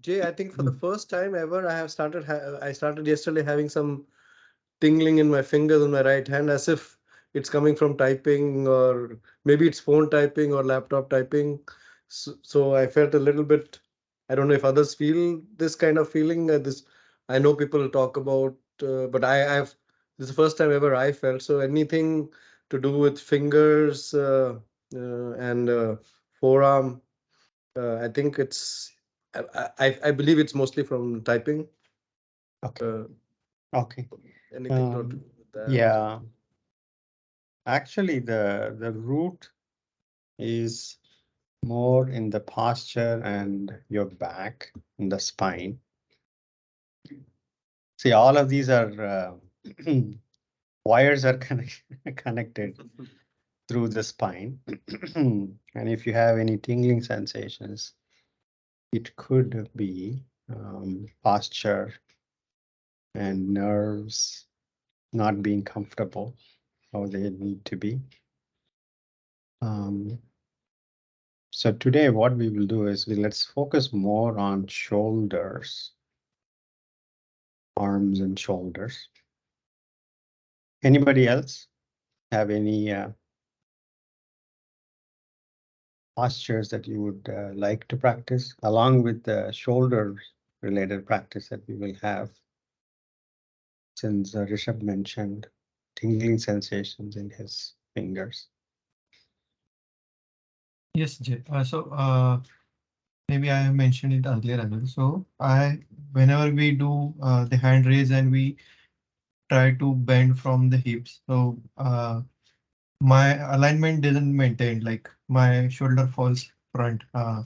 Jay, I think for the first time ever, I started yesterday having some tingling in my fingers on my right hand, as if it's coming from typing, or maybe it's phone typing or laptop typing. So I felt a little bit. I don't know if others feel this kind of feeling. This I know people talk about, but I've this is the first time ever I felt. So anything to do with fingers and forearm, I think it's. I believe it's mostly from typing. Okay. Uh, Okay. anything to do with that? Yeah. Actually, the root is more in the posture and your back, in the spine. See, all of these are wires are connected through the spine. And if you have any tingling sensations, it could be posture and nerves not being comfortable how they need to be. Um, so today what we will do is let's focus more on shoulders, arms and shoulders. Anybody else have any postures that you would like to practice along with the shoulder related practice that we will have, since Rishabh mentioned tingling sensations in his fingers. Yes, Jay. Maybe I have mentioned it earlier as well. Whenever we do the hand raise and we try to bend from the hips, my alignment doesn't maintain. Like my shoulder falls front, the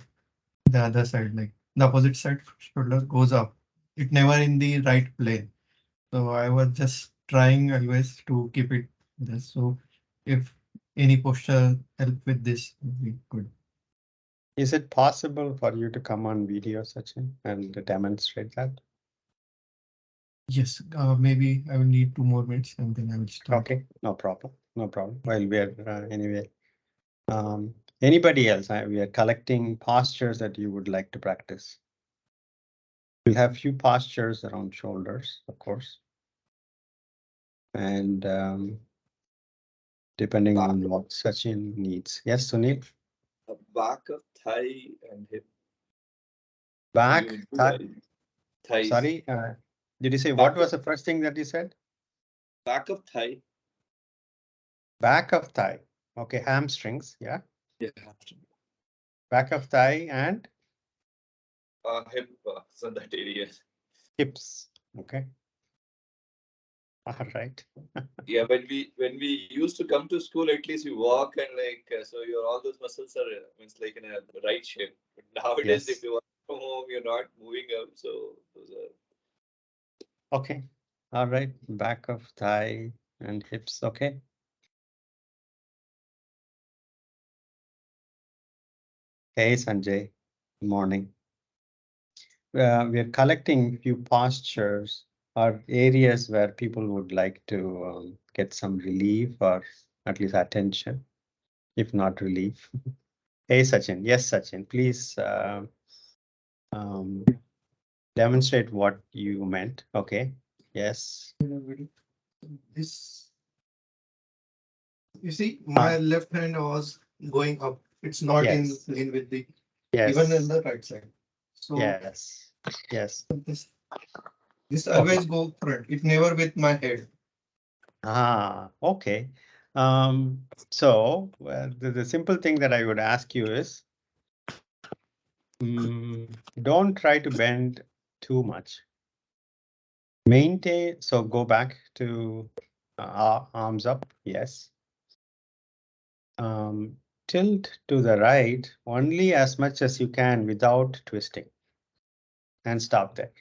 other side, like the opposite side shoulder goes up. It never in the right plane. So I was just trying always to keep it this. So if any posture help with this, would be good. Is it possible for you to come on video, Sachin, and demonstrate that? Yes, maybe I will need 2 more minutes and then I will start. Okay, no problem. No problem. Well, we are anyway. Anybody else? We are collecting postures that you would like to practice. We'll have few postures around shoulders, of course, and depending on what Sachin needs. Yes, Sunil. Back of thigh and hip. Back, You do that. Thighs. sorry. Did you say what Back was of the first thing that you said? back of thigh. Back of thigh. Okay, hamstrings. Yeah, Yeah. back of thigh and Hip. So that area. hips. Okay. All right. Yeah. When we used to come to school, at least you walk and so your all those muscles are means like in a right shape. But nowadays, if Yes. you work from home, you're not moving up. So those are. Okay. All right. Back of thigh and hips. Okay. Hey, Sanjay. Good morning. We are collecting few postures or areas where people would like to get some relief or at least attention, if not relief. Hey, Sachin. Yes, Sachin. Please um, demonstrate what you meant. Okay. Yes. This, you see, Uh, my left hand was going up. It's not in yes. line with the even in Yes. the right side. So Yes. Yes. this this Okay. always go front. It never with my head. Ah, okay. The simple thing that I would ask you is, don't try to bend too much. Maintain, so go back to arms up, yes. Um, Tilt to the right only as much as you can without twisting, and stop there.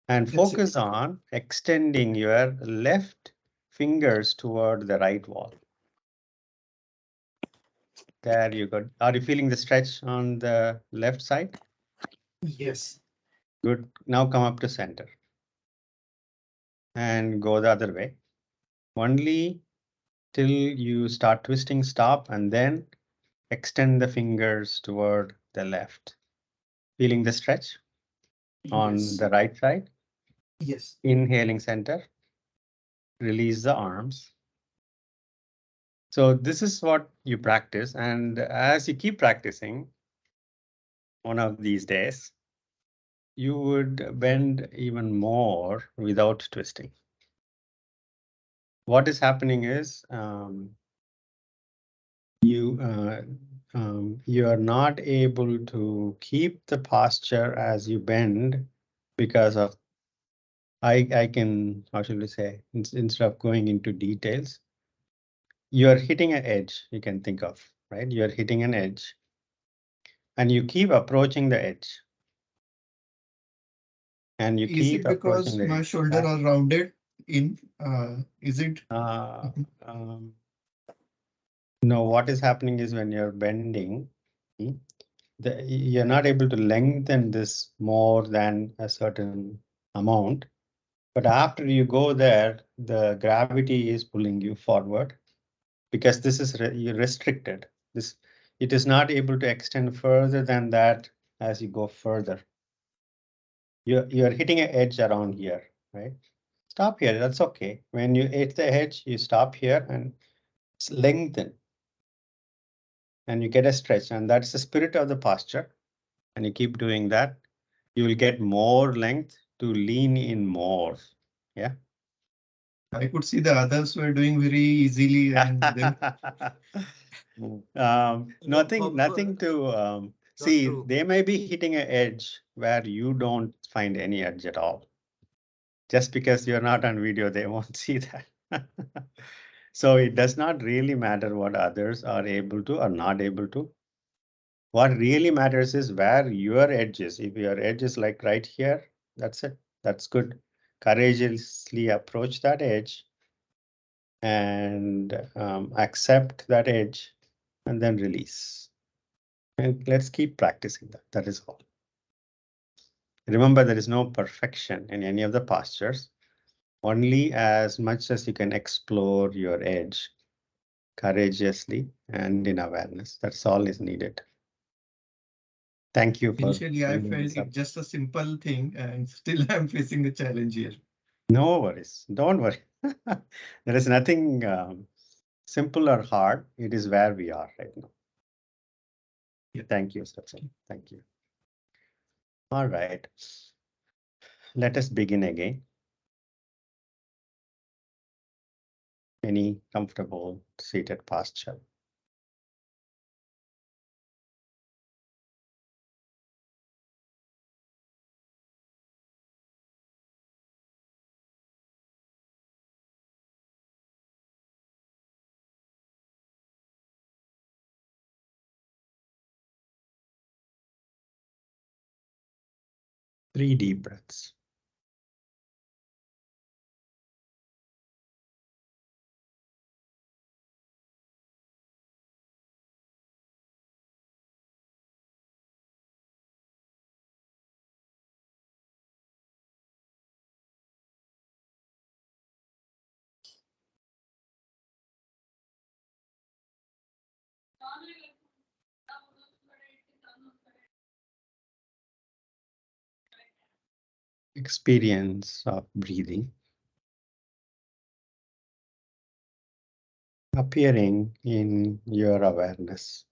And That's it. focus on extending your left fingers toward the right wall. There you go. Are you feeling the stretch on the left side? Yes. Good. Now come up to center and go the other way. Only till you start twisting, stop, and then extend the fingers toward the left. Feeling the stretch on Yes. the right side. Yes. Inhaling center. Release the arms. So this is what you practice. And as you keep practicing, one of these days, you would bend even more without twisting. What is happening is you are not able to keep the posture as you bend because of I can, how should we say, instead of going into details, you are hitting an edge, you can think of, right? You are hitting an edge and you keep approaching the edge. And you Is keep it approaching because the my edge. shoulder are rounded in? Is it? No, what is happening is when you're bending, hmm, you're not able to lengthen this more than a certain amount. But after you go there, the gravity is pulling you forward because this is restricted. It is not able to extend further than that as you go further. You're hitting an edge around here, right? Stop here, that's okay. When you hit the edge, you stop here and lengthen. And you get a stretch, and that's the spirit of the posture. And you keep doing that, you will get more length to lean in more. Yeah. I could see the others were doing very easily and then Nothing to see. true. They may be hitting an edge where you don't find any edge at all. Just because you're not on video, they won't see that. So it does not really matter what others are able to or not able to. What really matters is where your edge is. If your edge is like right here, that's it. That's good. Courageously approach that edge and accept that edge and then release. And let's keep practicing that. That is all. Remember, there is no perfection in any of the postures. Only as much as you can explore your edge courageously and in awareness. That's all is needed. Thank you for initially I bringing felt this up. it just a simple thing and still I'm facing a challenge here. No worries. Don't worry. There is nothing simple or hard. It is where we are right now. Yeah. Thank you, Sachin. Thank you. All right. Let us begin again. Any comfortable seated posture. Three deep breaths. Experience of breathing appearing in your awareness.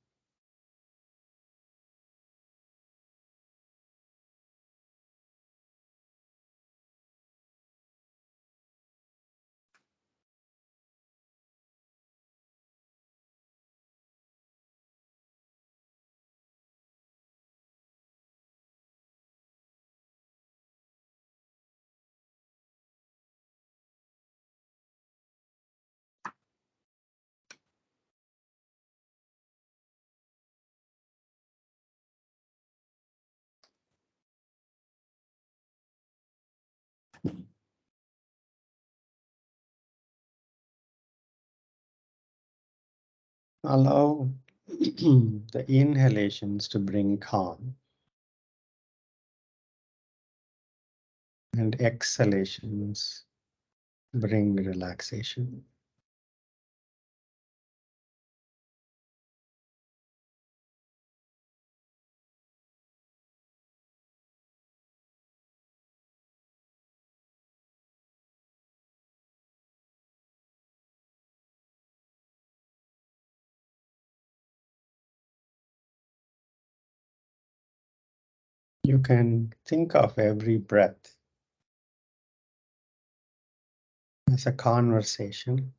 Allow the inhalations to bring calm and exhalations bring relaxation. You can think of every breath as a conversation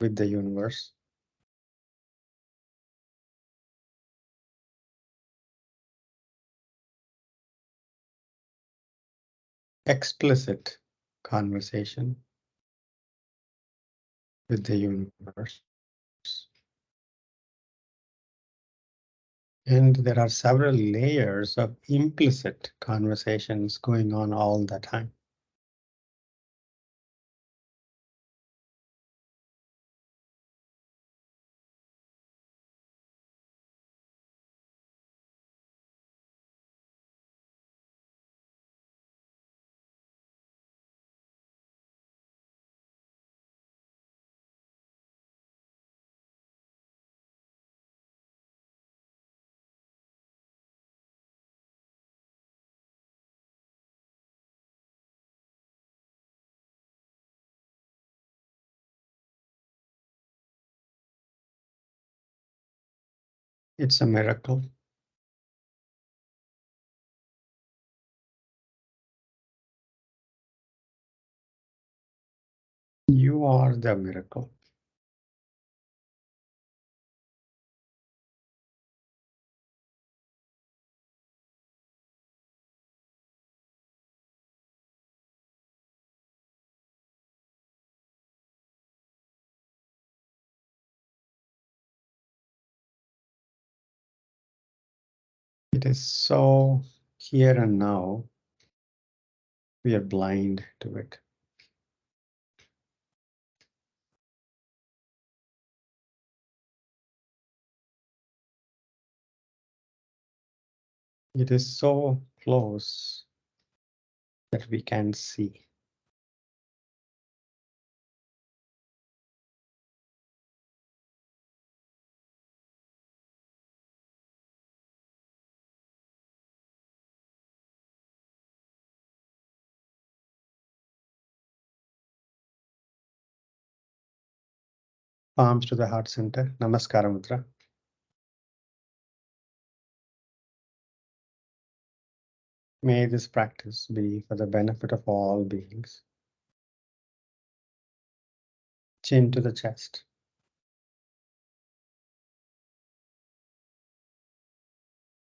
with the universe. Explicit conversation with the universe. And there are several layers of implicit conversations going on all the time. It's a miracle. You are the miracle. It is so here and now. We are blind to it. It is so close that we can see. Palms to the heart center. Namaskara Mudra. May this practice be for the benefit of all beings. Chin to the chest.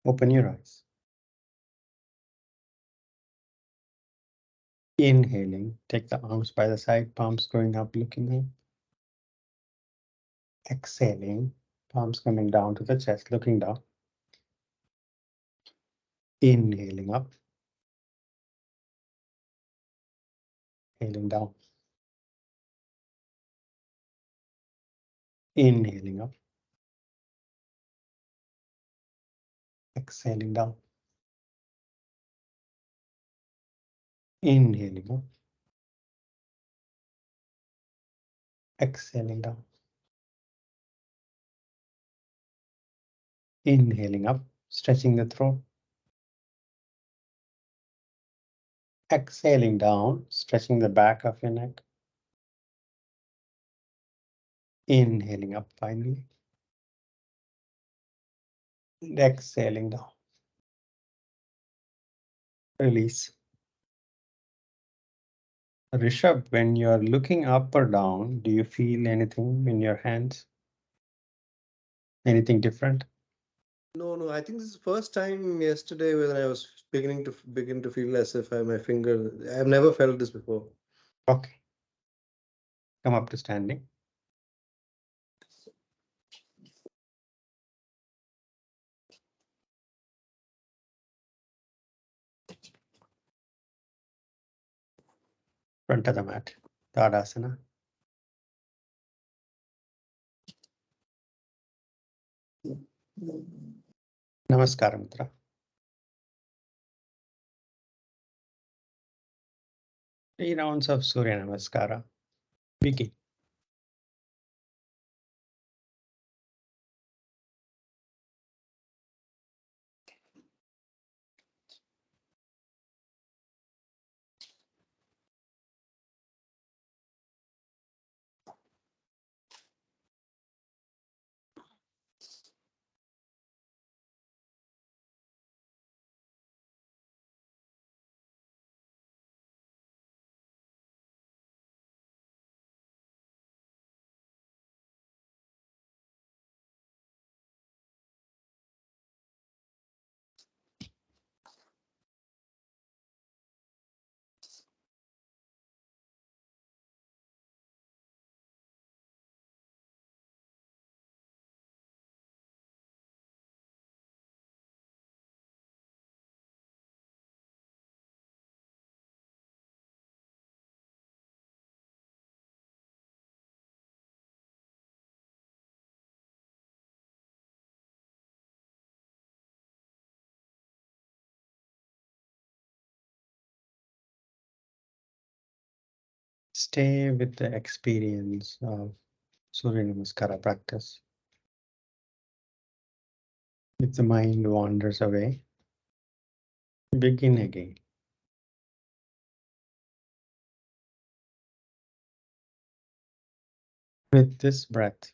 Open your eyes. Inhaling, take the arms by the side, palms going up, looking up. Exhaling, palms coming down to the chest, looking down. Inhaling up. Exhaling down. Inhaling up. Exhaling down. Inhaling up. Exhaling down. Inhaling up, stretching the throat. Exhaling down, stretching the back of your neck. Inhaling up finally. And exhaling down. Release. Rishabh, when you're looking up or down, do you feel anything in your hands? Anything different? No. I think this is the first time yesterday when I was begin to feel as if my finger. I've never felt this before. Okay. Come up to standing. Front of the mat. Tadasana. Namaskara Mudra. 3 rounds of Surya Namaskara. Begin. Stay with the experience of Surya Namaskara practice. If the mind wanders away, begin again. With this breath.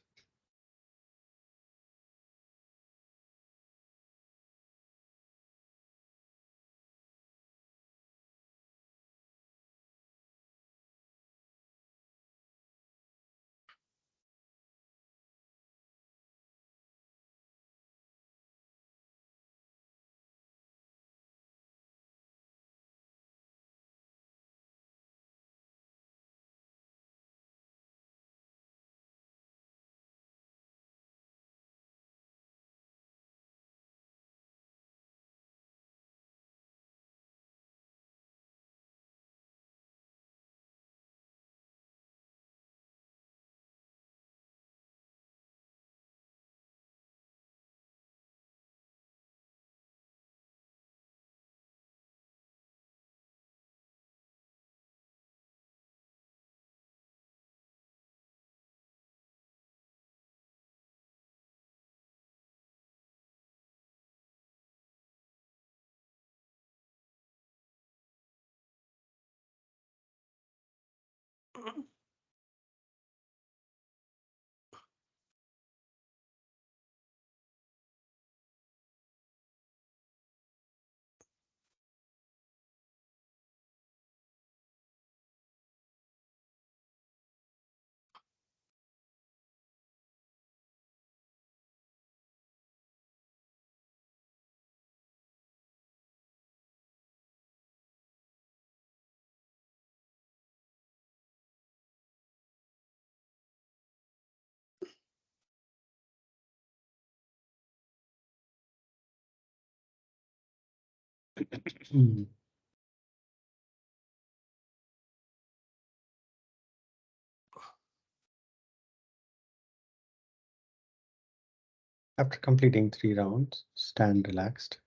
After completing 3 rounds, stand relaxed.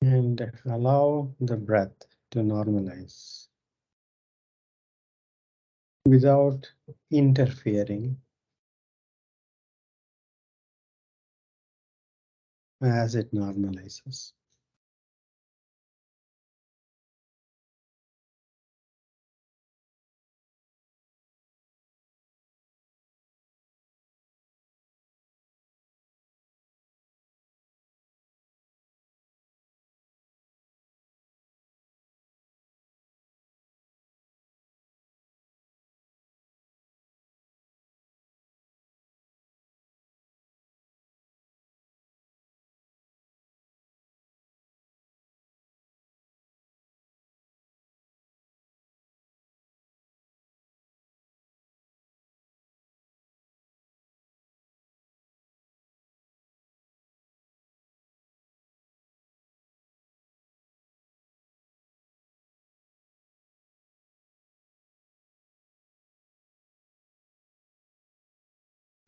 And allow the breath to normalize without interfering as it normalizes.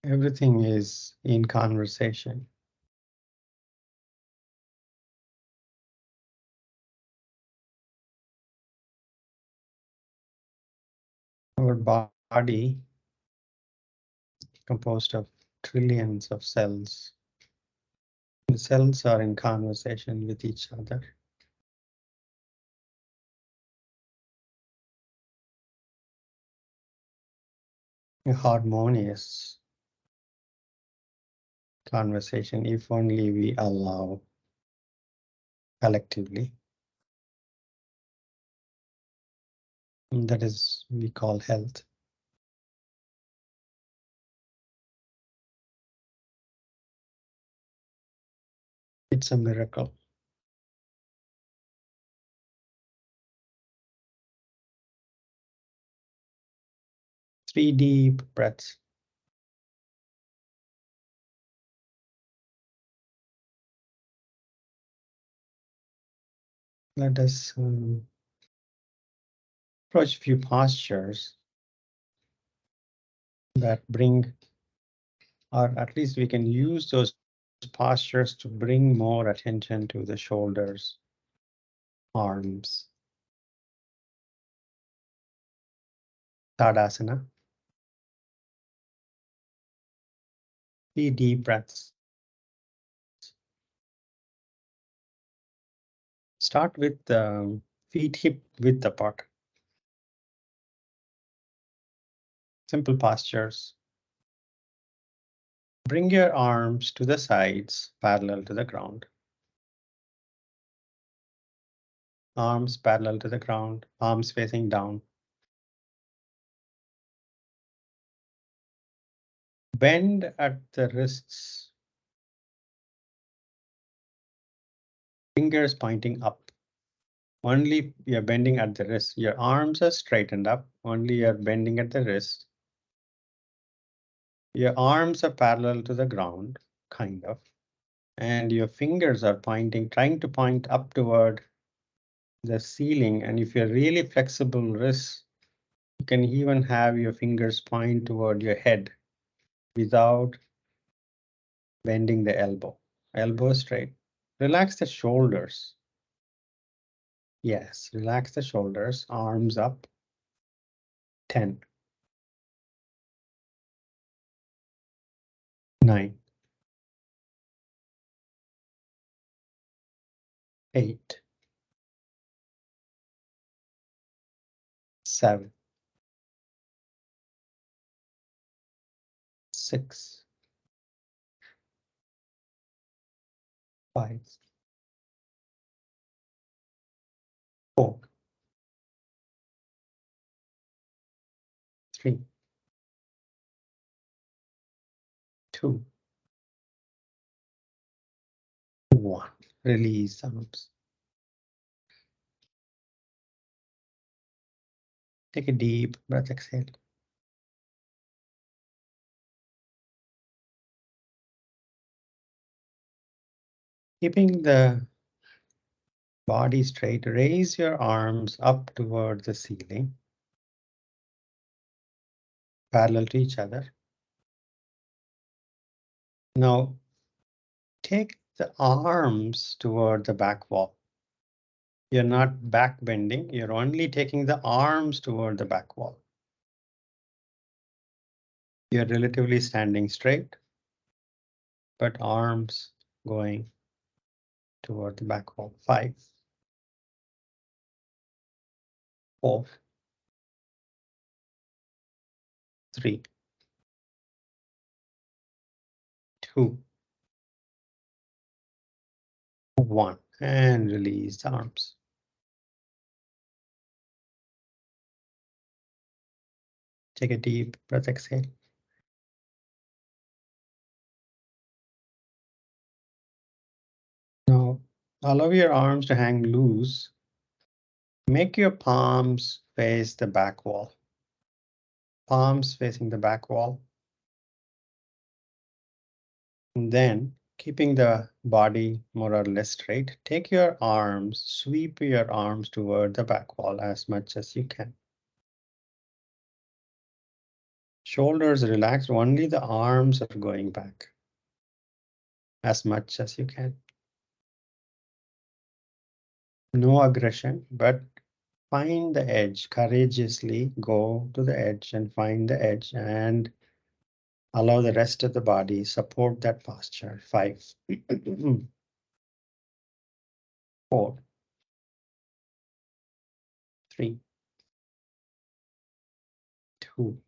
Everything is in conversation. Our body, composed of trillions of cells, the cells are in conversation with each other. A harmonious conversation, if only we allow collectively. And that is we call health. It's a miracle. 3 deep breaths. Let us approach a few postures that bring Or at least we can use those postures to bring more attention to the shoulders, arms. Tadasana. Be deep breaths. Start with the feet hip width apart. Simple postures. Bring your arms to the sides, parallel to the ground. Arms parallel to the ground, arms facing down. Bend at the wrists. Fingers pointing up. Only you're bending at the wrist. Your arms are straightened up. Only you're bending at the wrist. Your arms are parallel to the ground, kind of. And your fingers are pointing, trying to point up toward the ceiling. And if you're really flexible wrists, you can even have your fingers point toward your head without bending the elbow. Elbow straight. Relax the shoulders. Yes, relax the shoulders, arms up. 10, 9, 8, 7, 6, 5, 4, 3, 2, 1. Release arms. Take a deep breath, exhale. Keeping the body straight, raise your arms up toward the ceiling, parallel to each other. Now, take the arms toward the back wall. You're not back bending, you're only taking the arms toward the back wall. You're relatively standing straight, but arms going toward the back wall. 5, 4, 3, 2, 1, and release the arms. Take a deep breath, exhale. Now, allow your arms to hang loose. Make your palms face the back wall. Palms facing the back wall. And then, keeping the body more or less straight, take your arms, sweep your arms toward the back wall as much as you can. Shoulders relaxed, only the arms are going back as much as you can. No aggression, but find the edge, courageously go to the edge and find the edge and allow the rest of the body support that posture. 5, 4, 3, 2,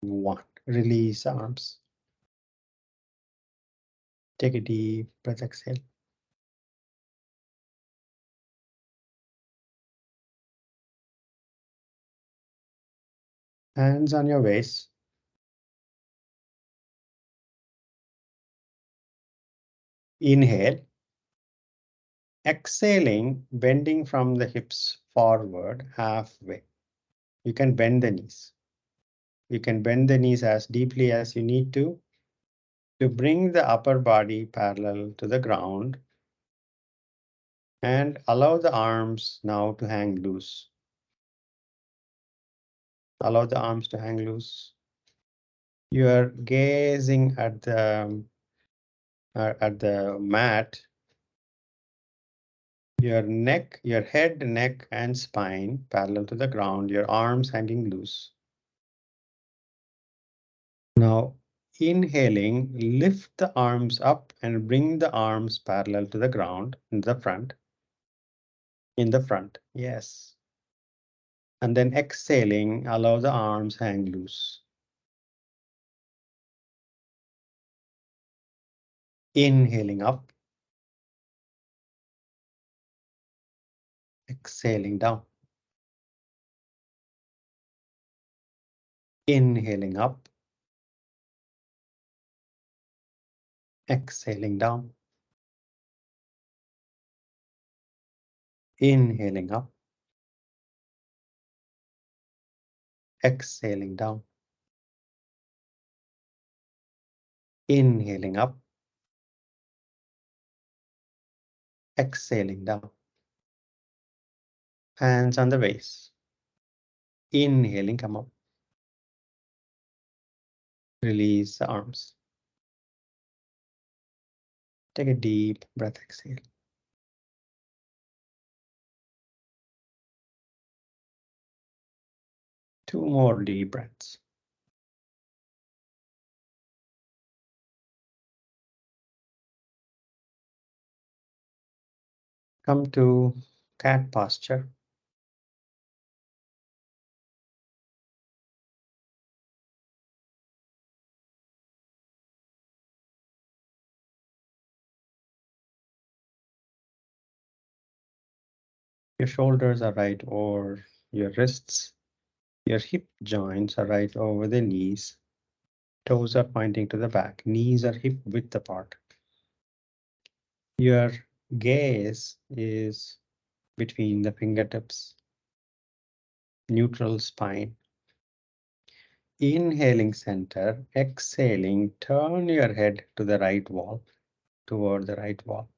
1. Release arms. Take a deep breath, exhale. Hands on your waist. Inhale. Exhaling, bending from the hips forward halfway. You can bend the knees. You can bend the knees as deeply as you need to bring the upper body parallel to the ground and allow the arms now to hang loose. Allow the arms to hang loose. You are gazing at the mat. Your neck, your head, neck, and spine parallel to the ground, your arms hanging loose. Now, inhaling, lift the arms up and bring the arms parallel to the ground in the front. In the front, yes. And then exhaling, allow the arms hang loose. Inhaling up. Exhaling down. Inhaling up. Exhaling down. Inhaling up. Exhaling down. Inhaling up. Exhaling down. Hands on the waist. Inhaling, come up. Release the arms. Take a deep breath, exhale. Two more deep breaths. Come to cat posture. Your shoulders are right over your wrists. Your hip joints are right over the knees. Toes are pointing to the back. Knees are hip width apart. Your gaze is between the fingertips. Neutral spine. Inhaling center, exhaling, turn your head to the right wall, toward the right wall.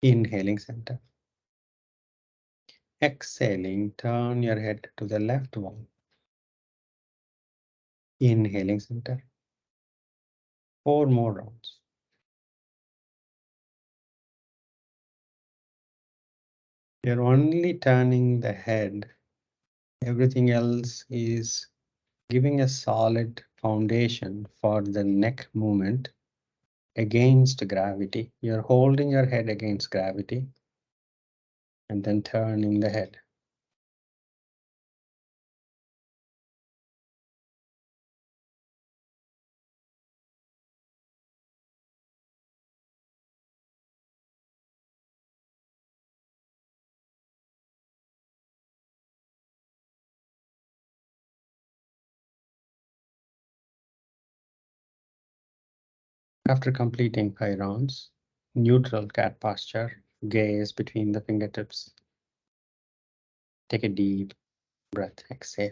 Inhaling center. Exhaling, turn your head to the left wall. Inhaling center. 4 more rounds. You're only turning the head. Everything else is giving a solid foundation for the neck movement against gravity. You're holding your head against gravity and then turning the head. After completing 5 rounds, neutral cat posture, gaze between the fingertips. Take a deep breath, exhale.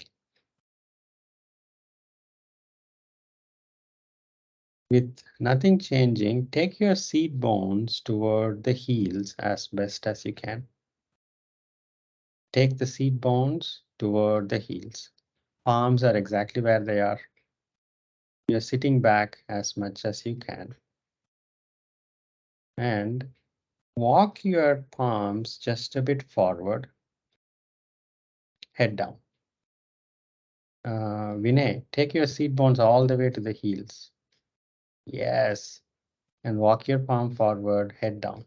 With nothing changing, take your seat bones toward the heels as best as you can. Take the seat bones toward the heels. Palms are exactly where they are. You're sitting back as much as you can. And walk your palms just a bit forward. Head down. Vinay, take your seat bones all the way to the heels. Yes. And walk your palm forward, head down.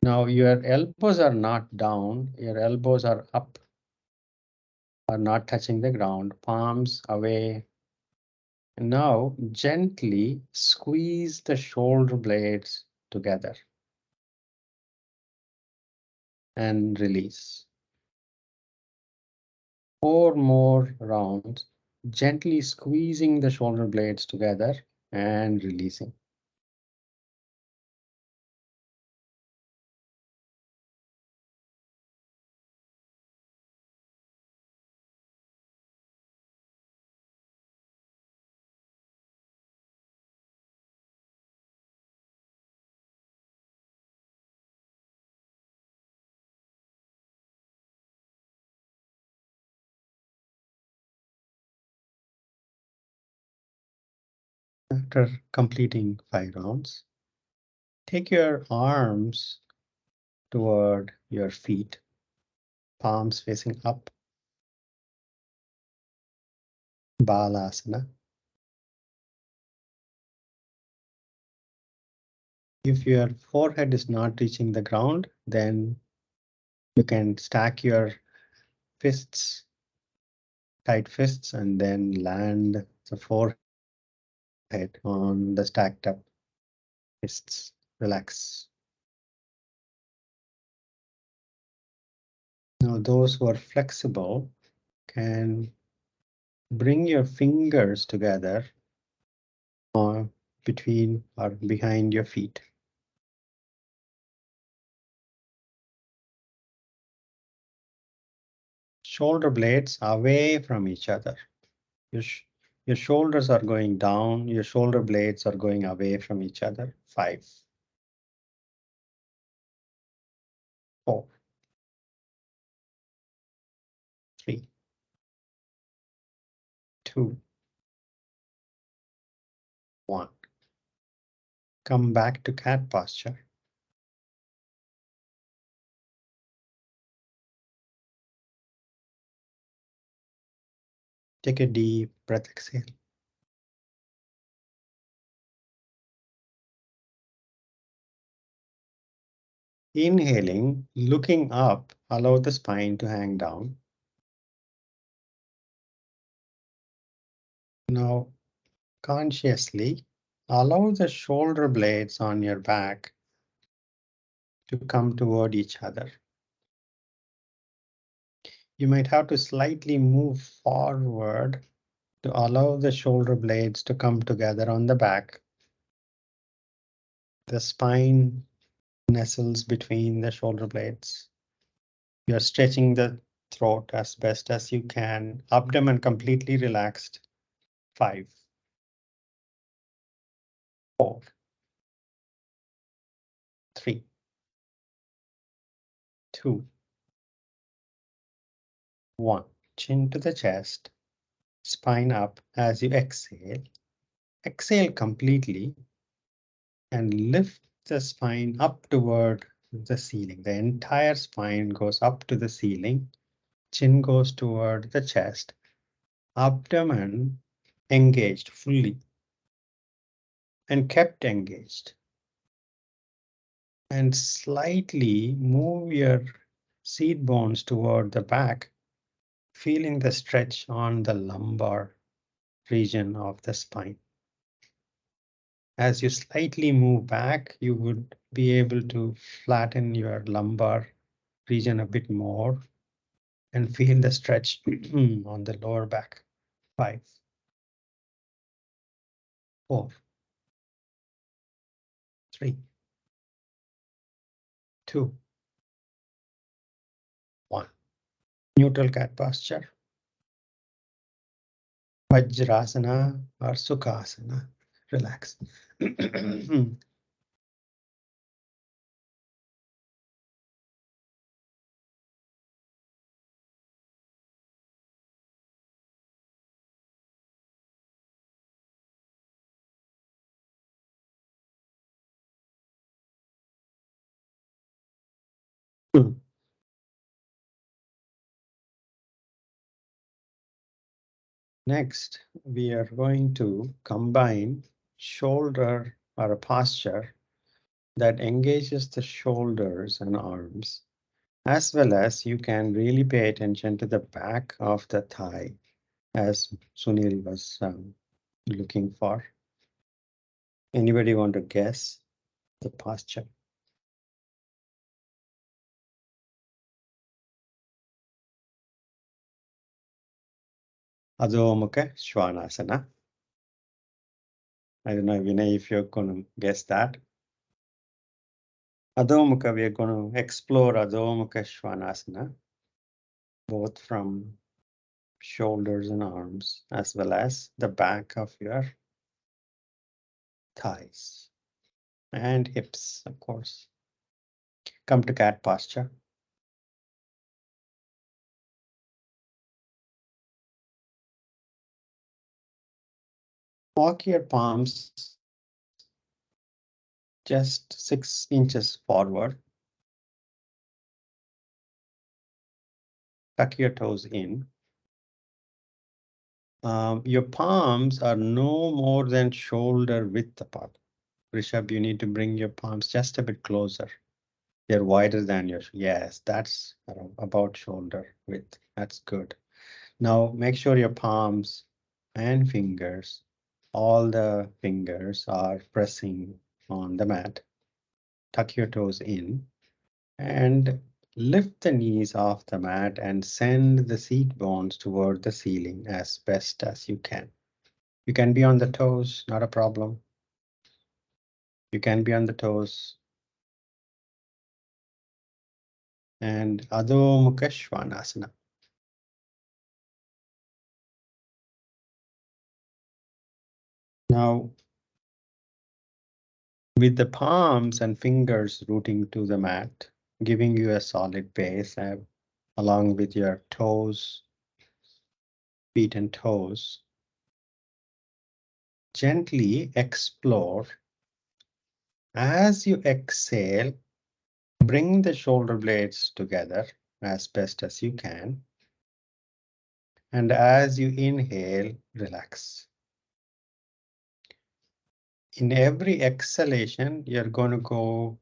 Now your elbows are not down, your elbows are up, are not touching the ground, palms away. And now gently squeeze the shoulder blades together and release. 4 more rounds, gently squeezing the shoulder blades together and releasing. After completing 5 rounds, take your arms toward your feet, palms facing up, Balasana. If your forehead is not reaching the ground, then you can stack your fists, tight fists, and then land the forehead on the stacked up fists. Relax. Now, those who are flexible can bring your fingers together between or behind your feet. Shoulder blades away from each other. Your shoulders are going down, your shoulder blades are going away from each other. 5, 4, 3, 2, 1. Come back to cat posture. Take a deep breath, exhale. Inhaling, looking up, allow the spine to hang down. Now, consciously allow the shoulder blades on your back to come toward each other. You might have to slightly move forward to allow the shoulder blades to come together on the back. The spine nestles between the shoulder blades. You're stretching the throat as best as you can. Abdomen completely relaxed. 5, 4, 3, 2, 1. Chin to the chest, spine up as you exhale. Exhale completely and lift the spine up toward the ceiling. The entire spine goes up to the ceiling. Chin goes toward the chest. Abdomen engaged fully and kept engaged. And slightly move your seat bones toward the back, feeling the stretch on the lumbar region of the spine. As you slightly move back, you would be able to flatten your lumbar region a bit more and feel the stretch on the lower back. 5, 4, 3, 2, 1. Neutral cat posture. Vajrasana or Sukhasana. Relax. Next, we are going to combine shoulder or a posture that engages the shoulders and arms, as well as you can really pay attention to the back of the thigh, as Sunil was looking for. Anybody want to guess the posture? Adho Mukha Svanasana. I don't know, Vinay, if you're going to guess that. Adho Mukha, we are going to explore Adho Mukha Svanasana, both from shoulders and arms, as well as the back of your thighs and hips, of course. Come to cat posture. Walk your palms just 6 inches forward. Tuck your toes in. Your palms are no more than shoulder width apart. Rishabh, you need to bring your palms just a bit closer. They're wider than your, yes, that's about shoulder width. That's good. Now make sure your palms and fingers, all the fingers are pressing on the mat. Tuck your toes in and lift the knees off the mat and send the seat bones toward the ceiling as best as you can. You can be on the toes, not a problem. You can be on the toes. And Adho Mukha Svanasana. Now, with the palms and fingers rooting to the mat, giving you a solid base along with your toes, feet and toes, gently explore. As you exhale, bring the shoulder blades together as best as you can. And as you inhale, relax. In every exhalation, you're going to go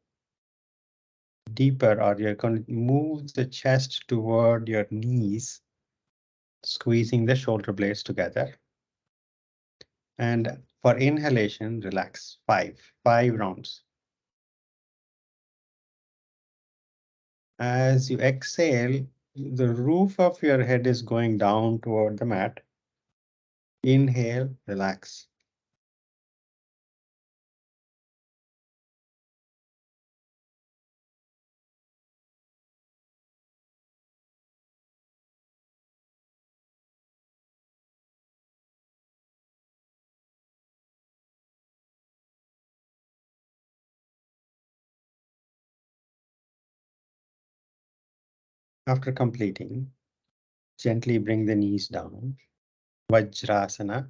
deeper, or you're going to move the chest toward your knees, squeezing the shoulder blades together. And for inhalation, relax. Five rounds. As you exhale, the roof of your head is going down toward the mat. Inhale, relax. After completing, gently bring the knees down. Vajrasana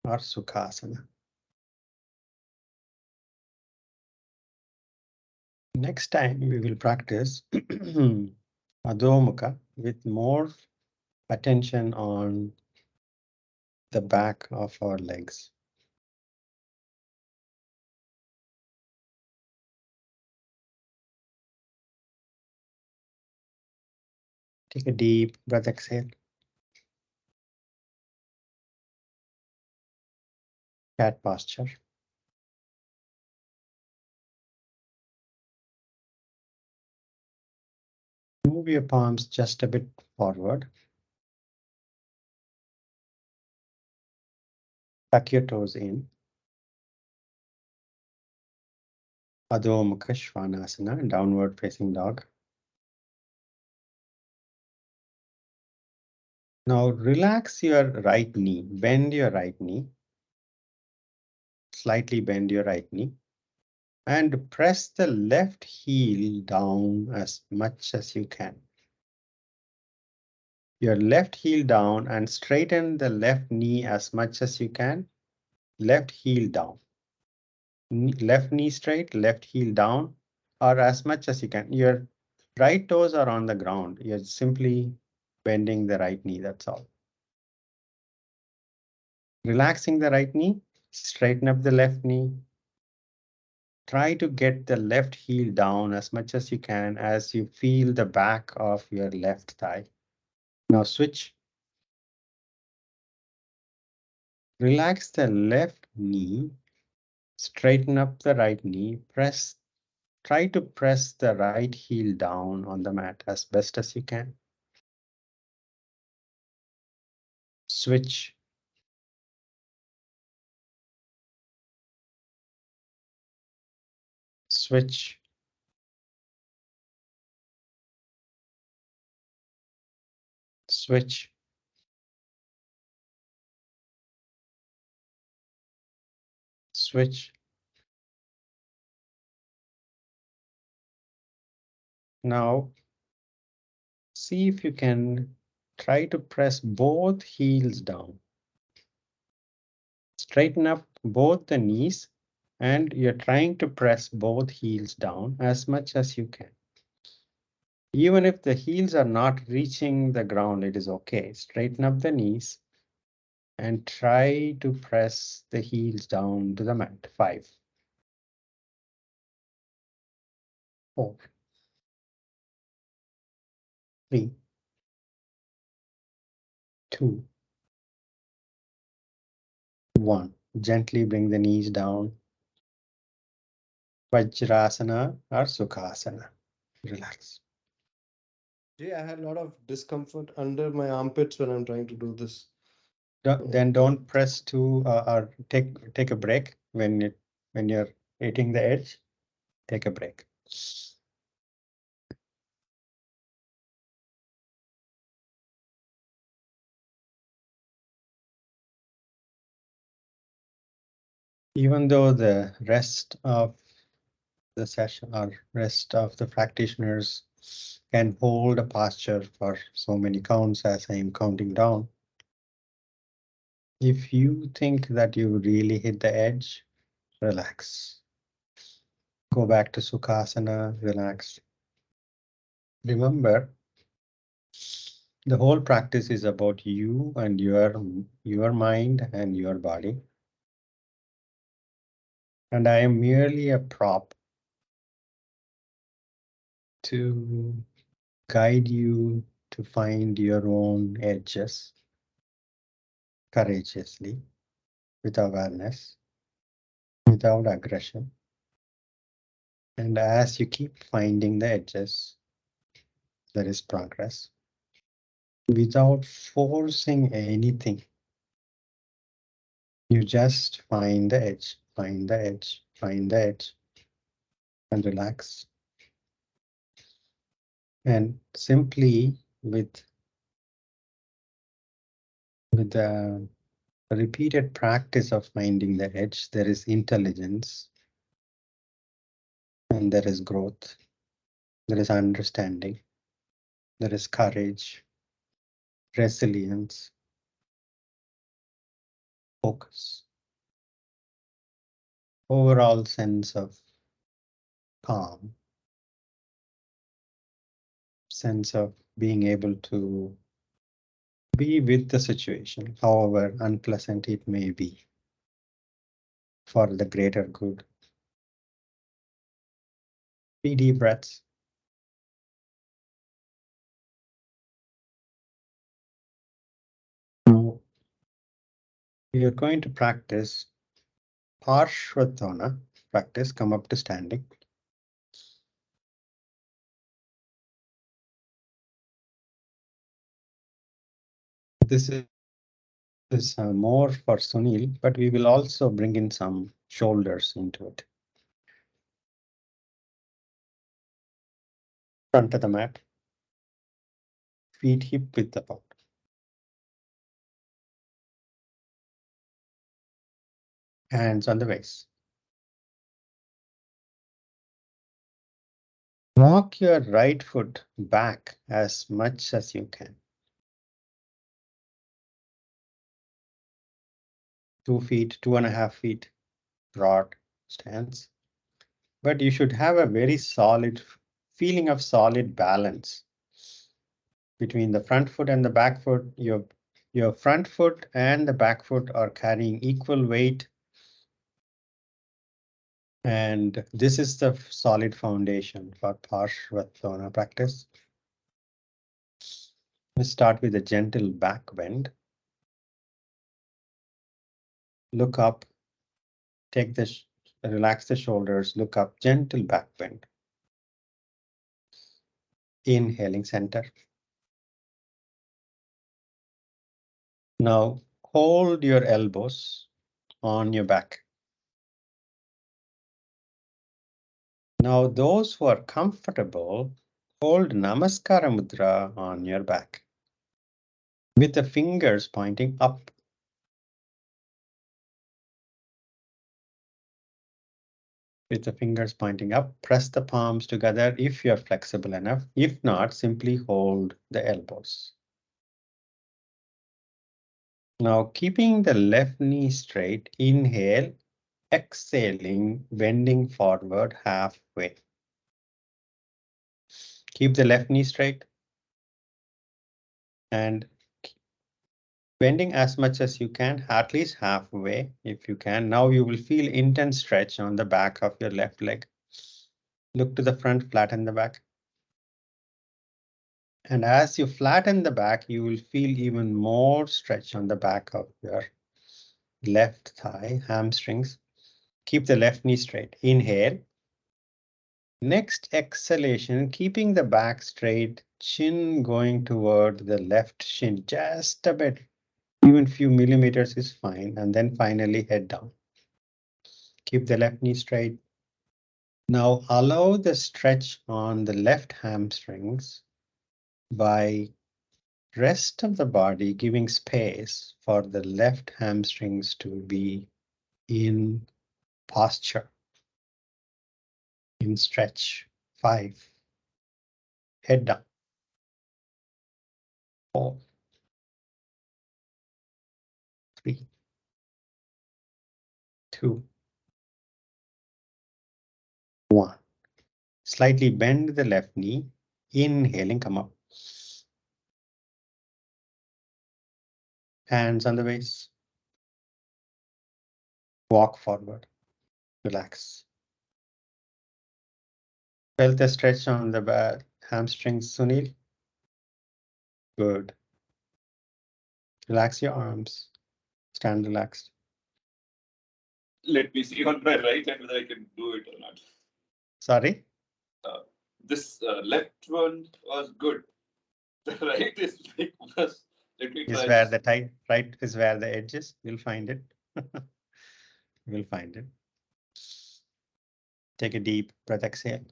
or Sukhasana. Next time we will practice Adho Mukha with more attention on the back of our legs. Take a deep breath, exhale. Cat posture. Move your palms just a bit forward. Tuck your toes in. Adho Mukha Svanasana, downward facing dog. Now relax your right knee, bend your right knee. Slightly bend your right knee. And press the left heel down as much as you can. Your left heel down and straighten the left knee as much as you can. Left heel down. Left knee straight, left heel down, or as much as you can. Your right toes are on the ground. You're simply bending the right knee, that's all. Relaxing the right knee, straighten up the left knee. Try to get the left heel down as much as you can as you feel the back of your left thigh. Now switch. Relax the left knee, straighten up the right knee, try to press the right heel down on the mat as best as you can. Switch. Switch. Switch. Switch. Now, see if you can try to press both heels down. straighten up both the knees and you're trying to press both heels down as much as you can. Even if the heels are not reaching the ground, it is okay. Straighten up the knees and try to press the heels down to the mat. 5, 4, 3, 2, 1. Gently bring the knees down. Vajrasana or Sukhasana. Relax. Yeah, I had a lot of discomfort under my armpits when I'm trying to do this. Then don't press to or take a break when you're hitting the edge. Take a break. Even though the rest of the session or rest of the practitioners can hold a posture for so many counts as I am counting down. If you think that you really hit the edge, relax. Go back to Sukhasana, relax. Remember, the whole practice is about you and your mind and your body. And I am merely a prop to guide you to find your own edges courageously, with awareness, without aggression. And as you keep finding the edges, there is progress. Without forcing anything, you just find the edge, find the edge, find the edge, and relax. And simply with the repeated practice of finding the edge, there is intelligence and there is growth, there is understanding, there is courage, resilience, focus, overall sense of calm, sense of being able to be with the situation, however unpleasant it may be, for the greater good. 3 deep breaths. Now, we are going to practice Parshvatana. Practice, come up to standing. This is more for Sunil, but we will also bring in some shoulders into it. Front of the mat, feet hip width apart. Hands on the waist. Walk your right foot back as much as you can. 2 feet, 2.5 feet broad stance. But you should have a very solid feeling of solid balance between the front foot and the back foot. Your front foot and the back foot are carrying equal weight. And this is the solid foundation for Parshvatana practice. Let's start with a gentle back bend. Look up, relax the shoulders, look up, gentle back bend. Inhaling center. Now hold your elbows on your back. Now those who are comfortable, hold Namaskara Mudra on your back with the fingers pointing up. With the fingers pointing up, press the palms together if you're flexible enough. If not, simply hold the elbows. Now keeping the left knee straight, inhale, exhaling, bending forward halfway. Keep the left knee straight and bending as much as you can, at least halfway if you can. Now you will feel intense stretch on the back of your left leg. Look to the front, flatten the back. And as you flatten the back, you will feel even more stretch on the back of your left thigh, hamstrings. Keep the left knee straight. Inhale. Next exhalation, keeping the back straight, chin going toward the left shin just a bit. Even few millimeters is fine. And then finally head down. Keep the left knee straight. Now allow the stretch on the left hamstrings by rest of the body giving space for the left hamstrings to be in posture, in stretch. 5. Head down. 4, 3, 2, 1. Slightly bend the left knee. Inhaling, come up. Hands on the waist. Walk forward. Relax. Felt the stretch on the back hamstrings, Sunil? Good. Relax your arms. Stand relaxed. Let me see on my right hand whether I can do it or not. Sorry? This left one was good. The right is like was. Let me Is try where this. the right is where the edge is. You'll find it. You'll find it. Take a deep breath, exhale.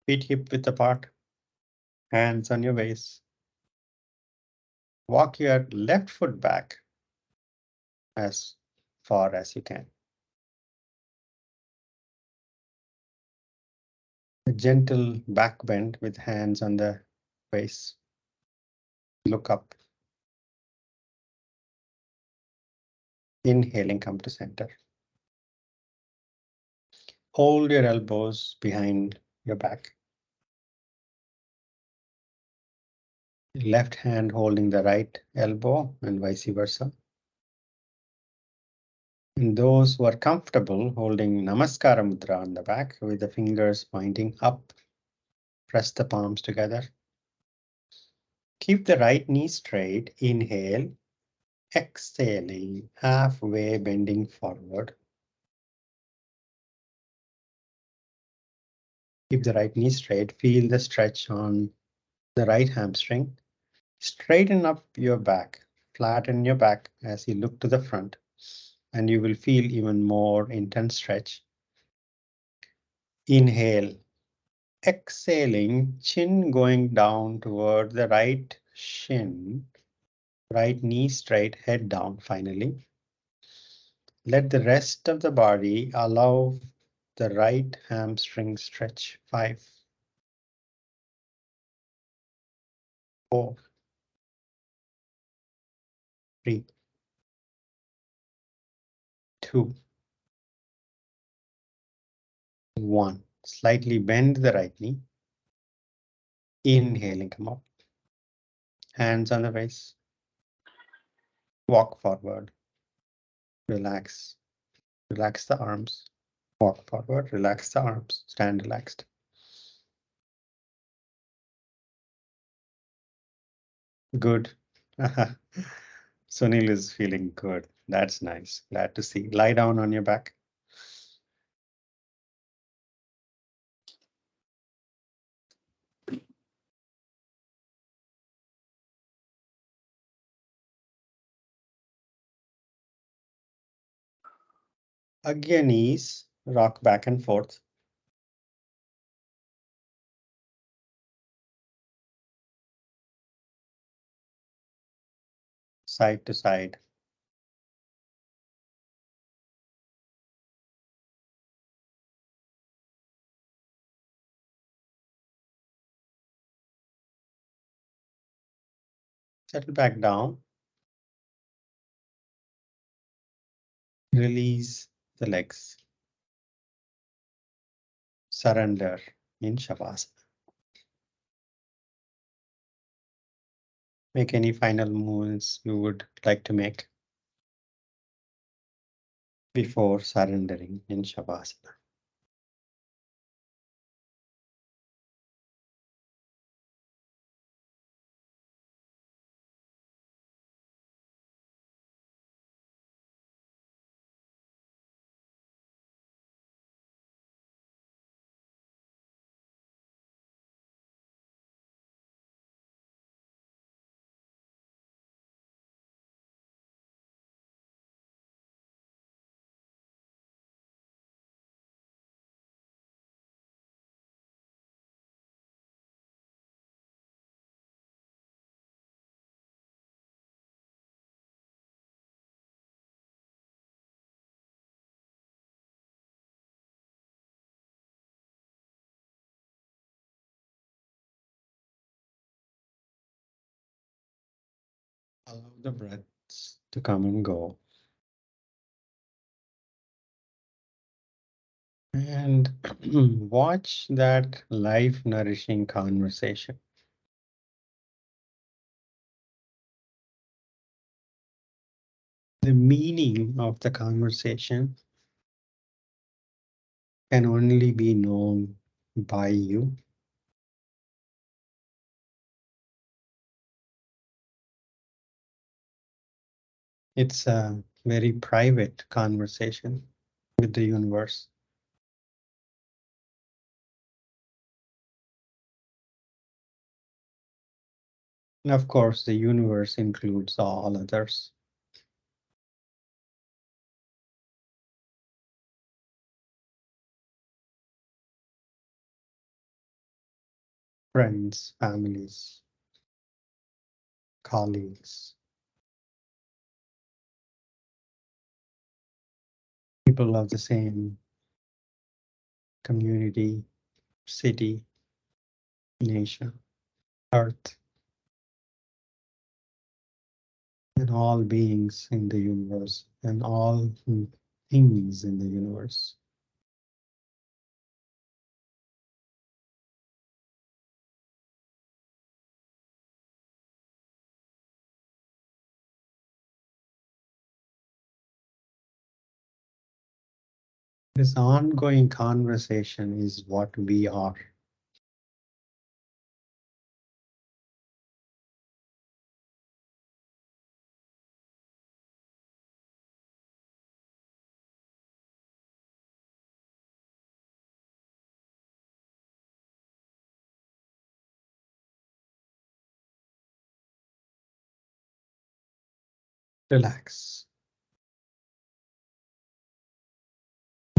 Feet hip width apart. Hands on your waist. Walk your left foot back as far as you can. A gentle back bend with hands on the waist. Look up. Inhaling, come to center. Hold your elbows behind your back. Left hand holding the right elbow and vice versa. And those who are comfortable holding Namaskara Mudra on the back with the fingers pointing up, press the palms together. Keep the right knee straight. Inhale, exhaling, halfway bending forward. Keep the right knee straight. Feel the stretch on the right hamstring. Straighten up your back, flatten your back as you look to the front, and you will feel even more intense stretch. Inhale, exhaling, chin going down toward the right shin, right knee straight, head down finally. Let the rest of the body allow the right hamstring stretch. 5, 4, 3, 2, 1. Slightly bend the right knee. Inhaling, come up. Hands on the waist. Walk forward. Relax. Relax the arms. Walk forward. Relax the arms. Stand relaxed. Good. Sunil is feeling good. That's nice. Glad to see. Lie down on your back. Hug your knees. Rock back and forth. Side to side. Settle back down. Release the legs. Surrender in Shavasana. Make any final movements you would like to make before surrendering in Shavasana. Allow the breaths to come and go. And watch that life-nourishing conversation. The meaning of the conversation can only be known by you. It's a very private conversation with the universe. And of course, the universe includes all others. Friends, families, colleagues, people of the same community, city, nation, earth, and all beings in the universe and all things in the universe. This ongoing conversation is what we are. Relax.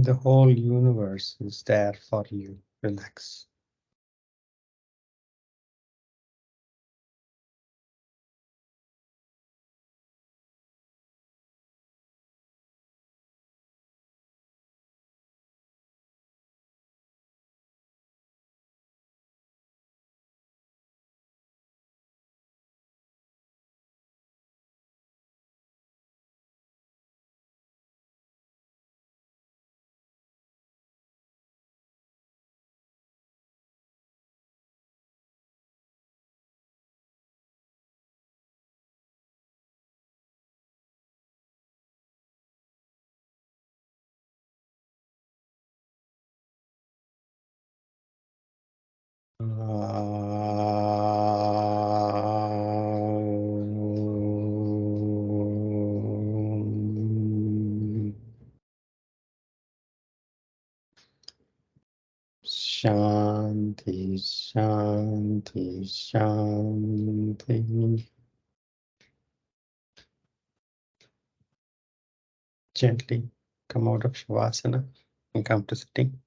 The whole universe is there for you. Relax. Shanti, Shanti, Shanti. Gently come out of Shavasana and come to sitting.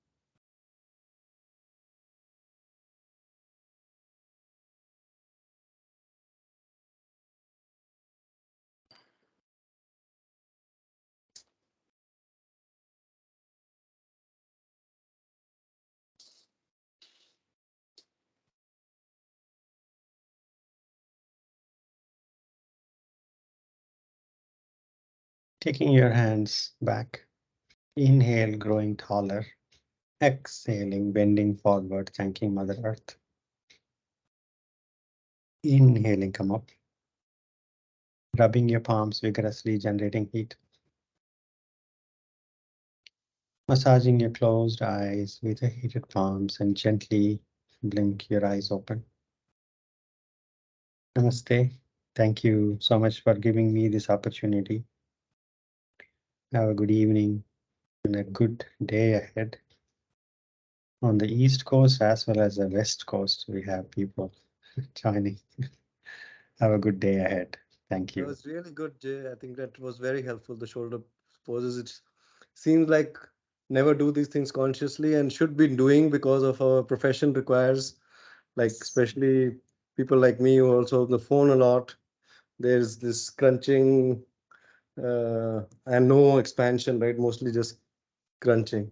Taking your hands back. Inhale, growing taller. Exhaling, bending forward, thanking Mother Earth. Inhaling, come up. Rubbing your palms vigorously, generating heat. Massaging your closed eyes with the heated palms and gently blink your eyes open. Namaste. Thank you so much for giving me this opportunity. Have a good evening and a good day ahead. On the East Coast as well as the West Coast, we have people joining. Have a good day ahead. Thank That you. was really good, Jay. I think that was very helpful. The shoulder poses. It seems like never do these things consciously and should be doing because of our profession requires, like especially people like me who are also on the phone a lot. There's this crunching and no expansion, right? Mostly just crunching.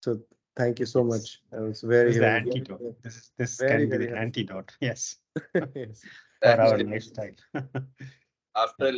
So thank you so Yes. much. That was This very, is the very, antidote. This very, can be very the helpful. antidote. Yes. Yes. For our Actually, lifestyle. after